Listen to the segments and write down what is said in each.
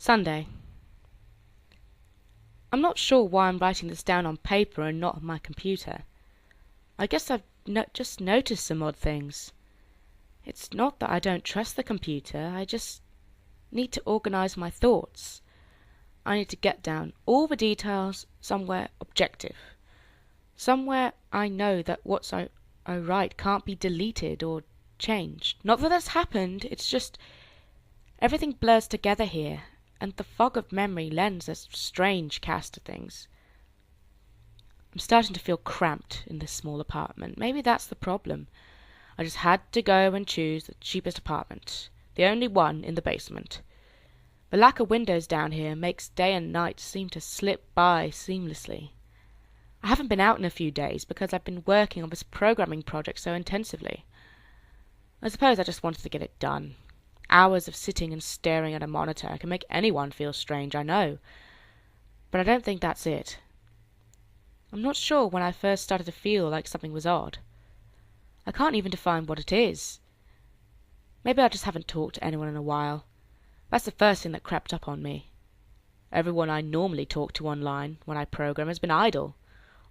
Sunday. I'm not sure why I'm writing this down on paper and not on my computer. I guess I've just noticed some odd things. It's not that I don't trust the computer, I just need to organize my thoughts. I need to get down all the details somewhere objective. Somewhere I know that what I write can't be deleted or changed. Not that that's happened, it's just everything blurs together here, and the fog of memory lends a strange cast to things. I'm starting to feel cramped in this small apartment. Maybe that's the problem. I just had to go and choose the cheapest apartment, the only one in the basement. The lack of windows down here makes day and night seem to slip by seamlessly. I haven't been out in a few days because I've been working on this programming project so intensively. I suppose I just wanted to get it done. Hours of sitting and staring at a monitor can make anyone feel strange, I know. But I don't think that's it. I'm not sure when I first started to feel like something was odd. I can't even define what it is. Maybe I just haven't talked to anyone in a while. That's the first thing that crept up on me. Everyone I normally talk to online when I program has been idle,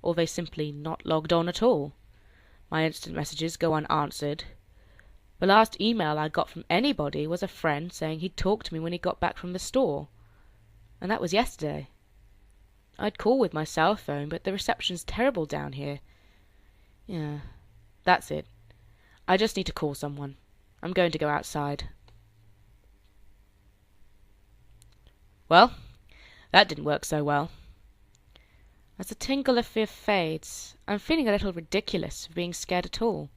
or they simply not logged on at all. My instant messages go unanswered. The last email I got from anybody was a friend saying he'd talk to me when he got back from the store. And that was yesterday. I'd call with my cell phone, but the reception's terrible down here. Yeah, that's it. I just need to call someone. I'm going to go outside. Well, that didn't work so well. As the tingle of fear fades, I'm feeling a little ridiculous for being scared at all.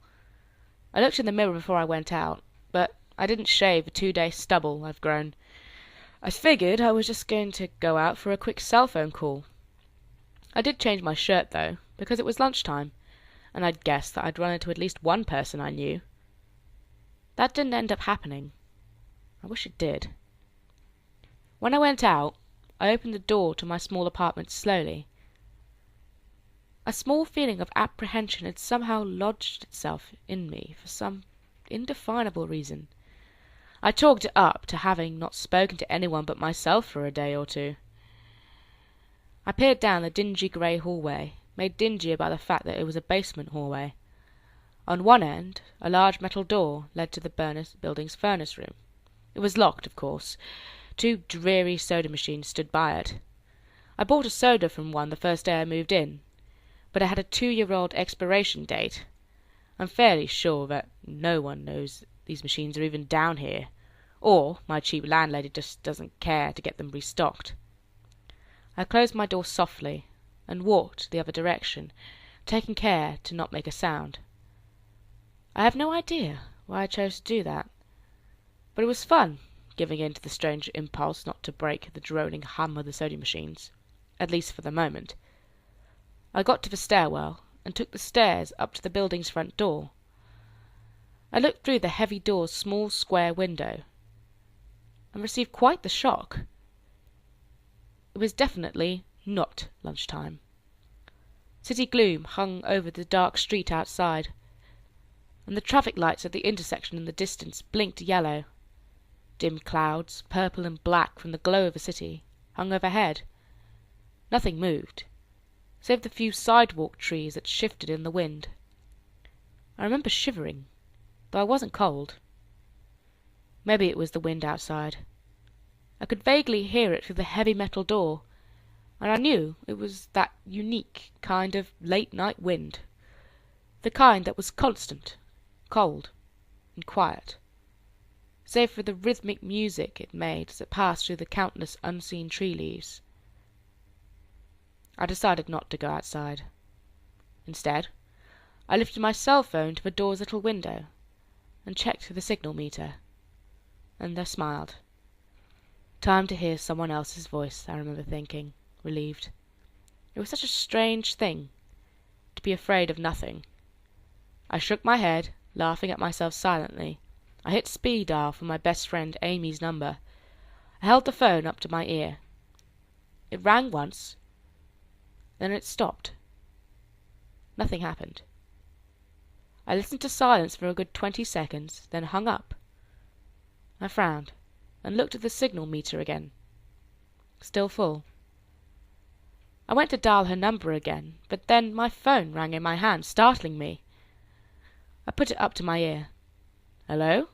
I looked in the mirror before I went out, but I didn't shave the 2-day stubble I've grown. I figured I was just going to go out for a quick cell phone call. I did change my shirt, though, because it was lunchtime, and I'd guessed that I'd run into at least one person I knew. That didn't end up happening. I wish it did. When I went out, I opened the door to my small apartment slowly. A small feeling of apprehension had somehow lodged itself in me for some indefinable reason. I chalked it up to having not spoken to anyone but myself for a day or two. I peered down the dingy grey hallway, made dingier by the fact that it was a basement hallway. On one end, a large metal door led to the building's furnace room. It was locked, of course. 2 dreary soda machines stood by it. I bought a soda from one the first day I moved in, but it had a 2-year-old expiration date. I'm fairly sure that no one knows these machines are even down here, or my cheap landlady just doesn't care to get them restocked. I closed my door softly and walked the other direction, taking care to not make a sound. I have no idea why I chose to do that, but it was fun giving in to the strange impulse not to break the droning hum of the soda machines, at least for the moment. I got to the stairwell and took the stairs up to the building's front door. I looked through the heavy door's small square window and received quite the shock. It was definitely not lunchtime. City gloom hung over the dark street outside, and the traffic lights at the intersection in the distance blinked yellow. Dim clouds, purple and black from the glow of the city, hung overhead. Nothing moved, save the few sidewalk trees that shifted in the wind. I remember shivering, though I wasn't cold. Maybe it was the wind outside. I could vaguely hear it through the heavy metal door, and I knew it was that unique kind of late-night wind, the kind that was constant, cold, and quiet, save for the rhythmic music it made as it passed through the countless unseen tree leaves. I decided not to go outside. Instead, I lifted my cell phone to the door's little window and checked the signal meter, and I smiled. Time to hear someone else's voice, I remember thinking, relieved. It was such a strange thing, to be afraid of nothing. I shook my head, laughing at myself silently. I hit speed dial for my best friend Amy's number. I held the phone up to my ear. It rang once, then it stopped. Nothing happened. I listened to silence for a good 20 seconds, then hung up. I frowned and looked at the signal meter again. still full. I went to dial her number again, but then my phone rang in my hand, startling me. I put it up to my ear. "Hello?"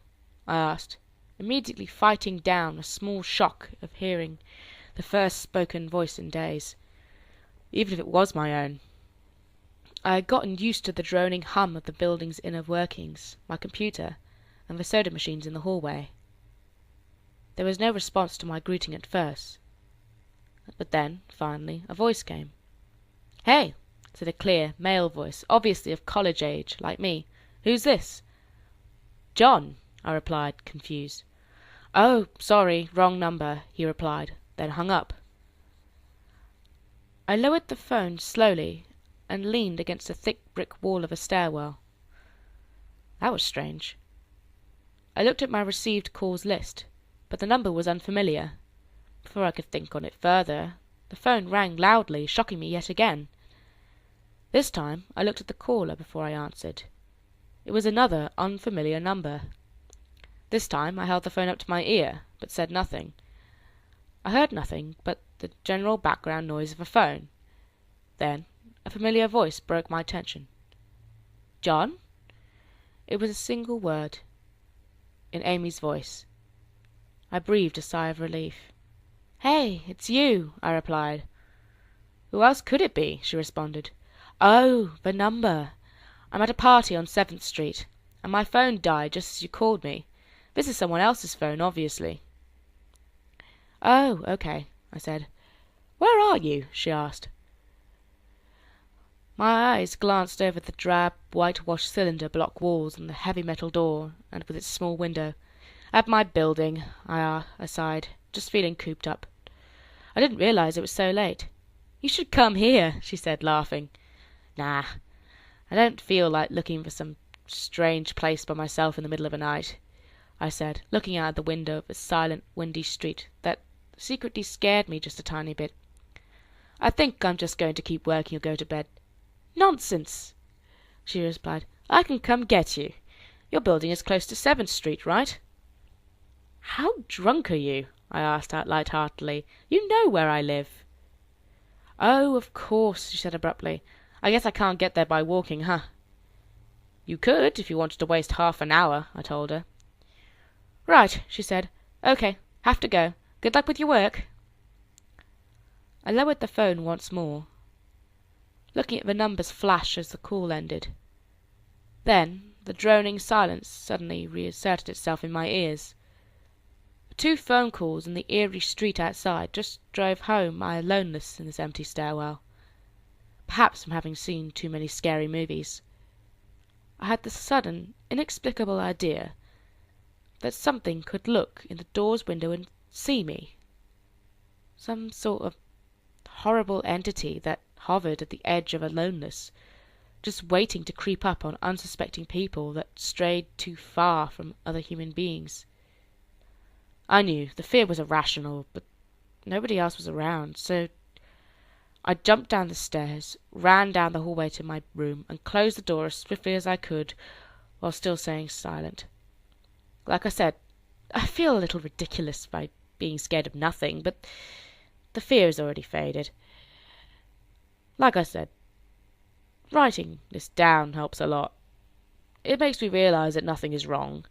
I asked, immediately fighting down a small shock of hearing the first spoken voice in days, even if it was my own. I had gotten used to the droning hum of the building's inner workings, my computer, and the soda machines in the hallway. There was no response to my greeting at first, but then, finally, a voice came. "Hey," said a clear, male voice, obviously of college age, like me. "Who's this?" "John," I replied, confused. "Oh, sorry, wrong number," he replied, then hung up. I lowered the phone slowly and leaned against the thick brick wall of a stairwell. That was strange. I looked at my received calls list, but the number was unfamiliar. Before I could think on it further, the phone rang loudly, shocking me yet again. This time I looked at the caller before I answered. It was another unfamiliar number. This time I held the phone up to my ear, but said nothing. I heard nothing but the general background noise of a phone. Then a familiar voice broke my attention. "John?" It was a single word, in Amy's voice. I breathed a sigh of relief. "Hey, it's you," I replied. "Who else could it be?" she responded. "Oh, the number. I'm at a party on 7th Street, and my phone died just as you called me. This is someone else's phone, obviously." "Oh, okay," I said. "Where are you?" she asked. My eyes glanced over the drab, whitewashed cylinder block walls and the heavy metal door, and with its small window. "At my building," I sighed, just feeling cooped up. I didn't realize it was so late. "You should come here," she said, laughing. "Nah, I don't feel like looking for some strange place by myself in the middle of the night," I said, looking out the window of a silent, windy street that secretly scared me just a tiny bit. "I think I'm just going to keep working or go to bed." "Nonsense," she replied. "I can come get you. Your building is close to 7th Street, right?" "How drunk are you?" I asked out light-heartedly. "You know where I live." "Oh, of course," she said abruptly. "I guess I can't get there by walking, huh?" "You could, if you wanted to waste half an hour," I told her. "Right," she said. "Okay, have to go. Good luck with your work." I lowered the phone once more, looking at the numbers flash as the call ended. Then the droning silence suddenly reasserted itself in my ears. The 2 phone calls in the eerie street outside just drove home my aloneness in this empty stairwell. Perhaps from having seen too many scary movies. I had the sudden, inexplicable idea that something could look in the door's window and see me. Some sort of horrible entity that hovered at the edge of aloneness, just waiting to creep up on unsuspecting people that strayed too far from other human beings. I knew the fear was irrational, but nobody else was around, so I jumped down the stairs, ran down the hallway to my room, and closed the door as swiftly as I could, while still staying silent. Like I said, I feel a little ridiculous by being scared of nothing, but the fear has already faded. Like I said, writing this down helps a lot. It makes me realize that nothing is wrong.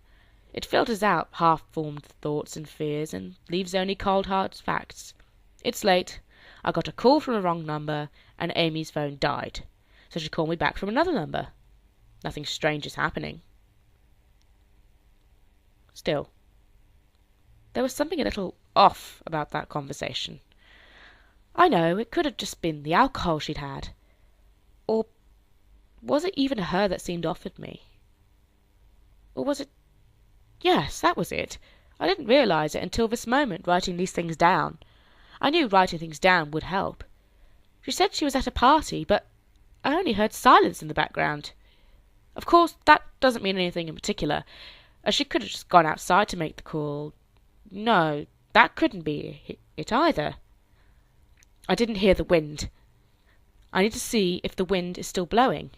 It filters out half-formed thoughts and fears and leaves only cold hard facts. It's late. I got a call from a wrong number, and Amy's phone died, so she called me back from another number. Nothing strange is happening. Still, there was something a little off about that conversation. I know, it could have just been the alcohol she'd had. Or was it even her that seemed off at me? Or was it... Yes, that was it. I didn't realize it until this moment, writing these things down. I knew writing things down would help. She said she was at a party, but I only heard silence in the background. Of course, that doesn't mean anything in particular, as she could have just gone outside to make the call. No, that couldn't be it either. I didn't hear the wind. I need to see if the wind is still blowing.